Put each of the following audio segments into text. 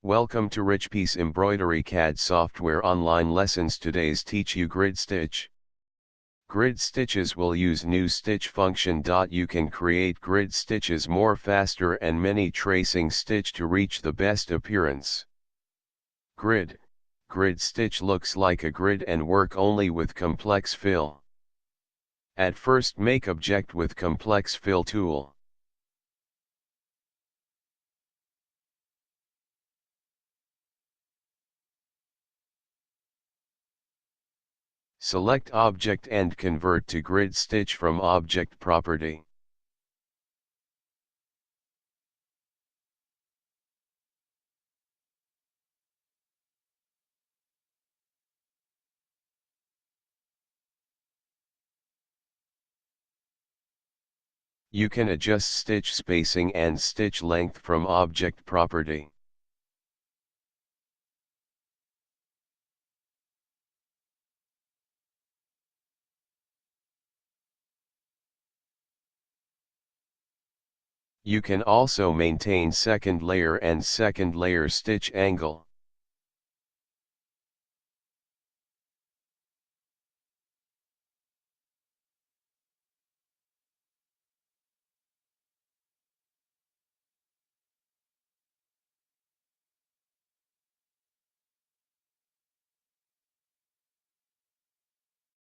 Welcome to Richpeace Embroidery CAD software online lessons. Today's teach you grid stitch. Grid stitches will use new stitch function. You can create grid stitches more faster and many tracing stitch to reach the best appearance. Grid stitch looks like a grid and work only with complex fill. At first make object with complex fill tool. Select object and convert to grid stitch from object property. You can adjust stitch spacing and stitch length from object property. You can also maintain second layer and second layer stitch angle.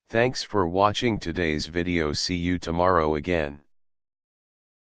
Thanks for watching today's video. See you tomorrow again.